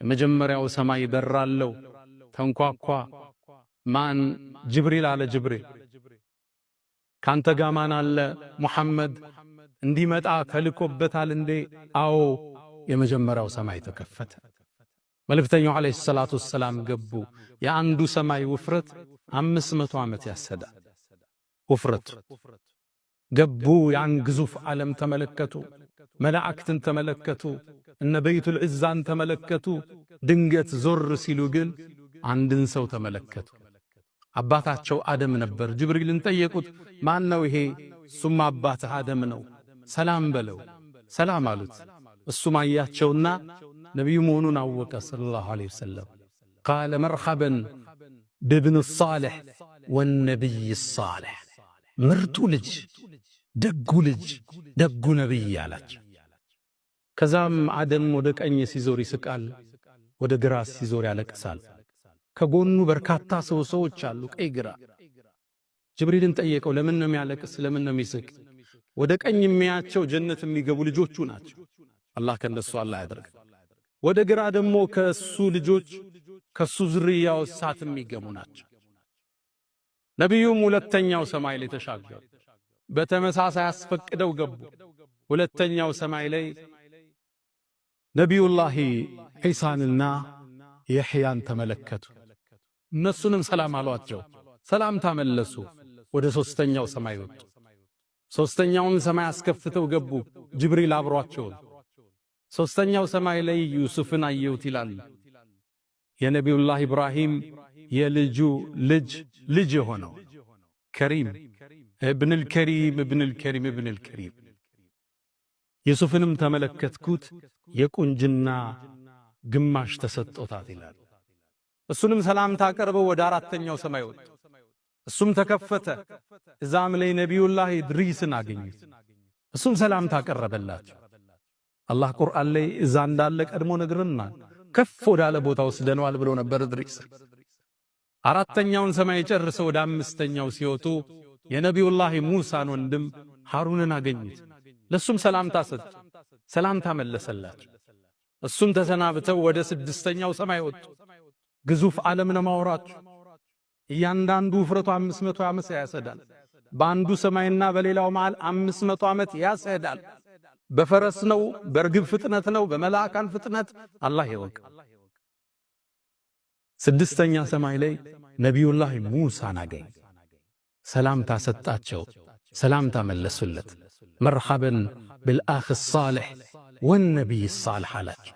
የመጀመሪያው ሰማይ በራለው ተንኳኳ። ማን? ጅብሪል አለ። ጅብሪል ካንተ ጋር ማን አለ? ሙሐመድ እንዲመጣ ተልኮበታል እንዴ? አዎ። የመጀመሪያው ሰማይ ተከፈተ። መልእክተኛው አለይሂ ሰላቱ ወሰላም ገቡ። የአንዱ ሰማይ ውፍረት 500 ዓመት ያሰዳል። ውፍረቱ ገቡ። ያን ግዙፍ ዓለም ተመለከቱ። መላእክትን ተመለከቱ። እነ በይቱል ዒዛን ተመለከቱ። ድንገት ዞር ሲሉ ግን አንድን ሰው ተመለከቱ። አባታቸው አደም ነበር። ጅብሪልን ጠየቁት፣ ማን ነው ይሄ? እሱም አባትህ አደም ነው፣ ሰላም በለው። ሰላም አሉት። እሱም አያቸውና ነቢዩ መሆኑን አወቀ ሰለላሁ ዐለይሂ ወሰለም። ቃለ መርሐበን ብብን ሳሊሕ ወነቢይ ሳሊሕ፣ ምርጡ ልጅ፣ ደጉ ልጅ፣ ደጉ ነቢይ አላቸው። ከዛም አደም ወደ ቀኝ ሲዞር ይስቃል፣ ወደ ግራ ሲዞር ያለቅሳል። ከጎኑ በርካታ ሰዎች አሉ፣ ቀይ ግራ። ጅብሪልን ጠየቀው፣ ለምን ነው የሚያለቅስ? ለምን ነው የሚስቅ? ወደ ቀኝ የሚያቸው ጀነት የሚገቡ ልጆቹ ናቸው። አላህ ከነሱ አላህ ያደርግ። ወደ ግራ ደግሞ ከሱ ልጆች ከሱ ዝርያው እሳት የሚገቡ ናቸው። ነቢዩም ሁለተኛው ሰማይ ላይ ተሻገሩ። በተመሳሳይ አስፈቅደው ገቡ። ሁለተኛው ሰማይ ላይ ነቢዩላህ ዒሳንና የሕያን ተመለከቱ። እነሱንም ሰላም አሏቸው። ሰላም ታመለሱ። ወደ ሦስተኛው ሰማይ ወጡ። ሦስተኛውን ሰማይ አስከፍተው ገቡ። ጅብሪል አብሯቸው። ሦስተኛው ሰማይ ላይ ዩሱፍን አየሁት ይላል። የነቢዩላህ ኢብራሂም የልጁ ልጅ የሆነው ከሪም እብኑል ከሪም እብኑል ከሪም እብኑል ከሪም ዩሱፍንም ተመለከትኩት። የቁንጅና ግማሽ ተሰጥቶታት ይላል። እሱንም ሰላምታ አቀርበው ወደ አራተኛው ሰማይ ወጡ። እሱም ተከፈተ። እዛም ላይ ነቢዩላህ ኢድሪስን አገኙት። እሱም ሰላምታ አቀረበላቸው። አላህ ቁርአን ላይ እዛ እንዳለ ቀድሞ ነግረናል። ከፍ ወዳለ ቦታ ወስደነዋል ብሎ ነበር ኢድሪስ። አራተኛውን ሰማይ ጨርሰው ወደ አምስተኛው ሲወጡ የነቢዩላህ ሙሳን ወንድም ሃሩንን አገኙት። ለሱም ሰላምታ ሰጡ። ሰላምታ መለሰላቸው። እሱም ተሰናብተው ወደ ስድስተኛው ሰማይ ወጡ። ግዙፍ ዓለም ነው ማውራችሁ። እያንዳንዱ ውፍረቱ 500 ዓመት ያሰዳል። በአንዱ ሰማይና በሌላው መሃል 500 ዓመት ያሰዳል። በፈረስ ነው፣ በርግብ ፍጥነት ነው፣ በመላእካን ፍጥነት አላህ ይወቅ። ስድስተኛ ሰማይ ላይ ነቢዩላህ ሙሳን አገኝ። ሰላምታ ሰጣቸው። ሰላምታ መለሱለት። መርሐበን بالآخ الصالح والنبي الصالح አላቸው።